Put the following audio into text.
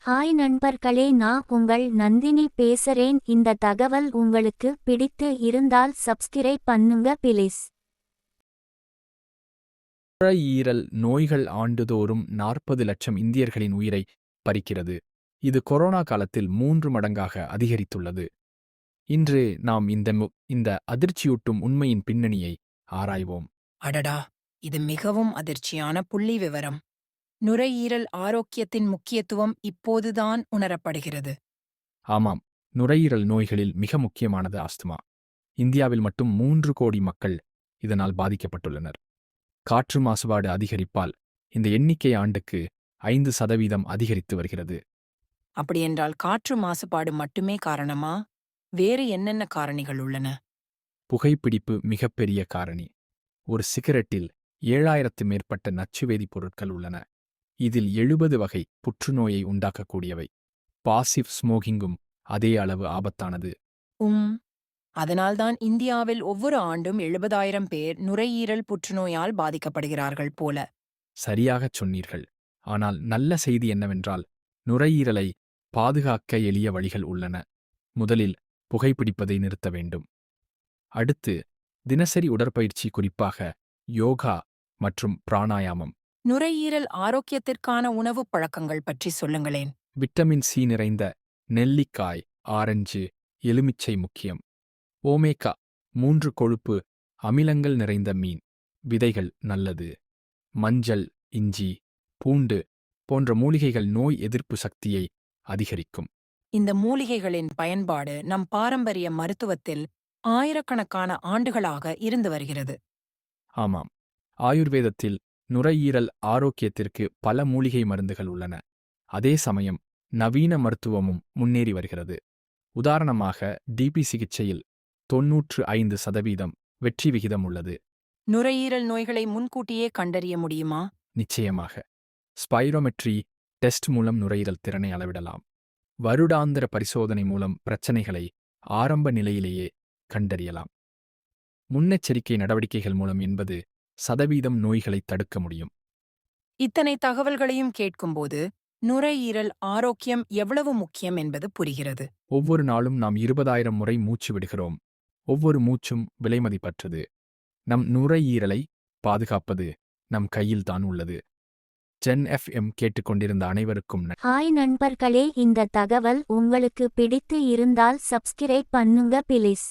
Hi நண்பர்களே, நான் உங்கள் நந்தினி பேசுறேன். இந்த தகவல் உங்களுக்கு பிடித்து இருந்தால் சப்ஸ்கிரைப் பண்ணுங்க பிளீஸ். நுரையீரல் நோய்கள் ஆண்டுதோறும் 40 லட்சம் இந்தியர்களின் உயிரை பறிக்கிறது. இது கொரோனா காலத்தில் 3 மடங்காக அதிகரித்துள்ளது. இன்று நாம் இந்த அதிர்ச்சியூட்டும் உண்மையின் பின்னணியை ஆராய்வோம். அடடா! இது மிகவும் அதிர்ச்சியான புள்ளி விவரம். நுரையீரல் ஆரோக்கியத்தின் முக்கியத்துவம் இப்போதுதான் உணரப்படுகிறது. ஆமாம், நுரையீரல் நோய்களில் மிக முக்கியமானது ஆஸ்துமா. இந்தியாவில் மட்டும் 3 கோடி மக்கள் இதனால் பாதிக்கப்பட்டுள்ளனர். காற்று மாசுபாடு அதிகரிப்பால் இந்த எண்ணிக்கை ஆண்டுக்கு 5% அதிகரித்து வருகிறது. அப்படியென்றால் காற்று மாசுபாடு மட்டுமே காரணமா? வேறு என்னென்ன காரணிகள் உள்ளன? புகைப்பிடிப்பு மிகப்பெரிய காரணி. ஒரு சிகரெட்டில் 7000 மேற்பட்ட நச்சுவேதிப் பொருட்கள் உள்ளன. இதில் 70 வகை புற்றுநோயை உண்டாக்கக்கூடியவை. பாசிவ் ஸ்மோகிங்கும் அதே அளவு ஆபத்தானது. அதனால்தான் இந்தியாவில் ஒவ்வொரு ஆண்டும் 70,000 பேர் நுரையீரல் புற்றுநோயால் பாதிக்கப்படுகிறார்கள் போல. சரியாகச் சொன்னீர்கள். ஆனால் நல்ல செய்தி என்னவென்றால், நுரையீரலை பாதுகாக்க எளிய வழிகள் உள்ளன. முதலில் புகைப்பிடிப்பதை நிறுத்த வேண்டும். அடுத்து தினசரி உடற்பயிற்சி, குறிப்பாக யோகா மற்றும் பிராணாயாமம். நுரையீரல் ஆரோக்கியத்திற்கான உணவுப் பழக்கங்கள் பற்றி சொல்லுங்களேன். விட்டமின் சி நிறைந்த நெல்லிக்காய், ஆரஞ்சு, எலுமிச்சை முக்கியம். ஓமேகா 3 கொழுப்பு அமிலங்கள் நிறைந்த மீன், விதைகள் நல்லது. மஞ்சள், இஞ்சி, பூண்டு போன்ற மூலிகைகள் நோய் எதிர்ப்பு சக்தியை அதிகரிக்கும். இந்த மூலிகைகளின் பயன்பாடு நம் பாரம்பரிய மருத்துவத்தில் ஆயிரக்கணக்கான ஆண்டுகளாக இருந்து வருகிறது. ஆமாம், ஆயுர்வேதத்தில் நுரையீரல் ஆரோக்கியத்திற்கு பல மூலிகை மருந்துகள் உள்ளன. அதே சமயம் நவீன மருத்துவமும் முன்னேறி வருகிறது. உதாரணமாக, டிபி சிகிச்சையில் 95% வெற்றி விகிதம் உள்ளது. நுரையீரல் நோய்களை முன்கூட்டியே கண்டறிய முடியுமா? நிச்சயமாக. ஸ்பைரோமெட்ரி டெஸ்ட் மூலம் நுரையீரல் திறனை அளவிடலாம். வருடாந்திர பரிசோதனை மூலம் பிரச்சனைகளை ஆரம்ப நிலையிலேயே கண்டறியலாம். முன்னெச்சரிக்கை நடவடிக்கைகள் மூலம் 80% நோய்களை தடுக்க முடியும். இத்தனை தகவல்களையும் கேட்கும்போது நுரையீரல் ஆரோக்கியம் எவ்வளவு முக்கியம் என்பது புரிகிறது. ஒவ்வொரு நாளும் நாம் 20,000 முறை மூச்சு விடுகிறோம். ஒவ்வொரு மூச்சும் விலைமதிப்பற்றது. நம் நுரையீரலை பாதுகாப்பது நம் கையில்தான் உள்ளது. ஜென் எஃப்எம் கேட்டுக்கொண்டிருந்த அனைவருக்கும் ஹாய் நண்பர்களே, இந்த தகவல் உங்களுக்கு பிடித்து இருந்தால் சப்ஸ்கிரைப் பண்ணுங்க பிளீஸ்.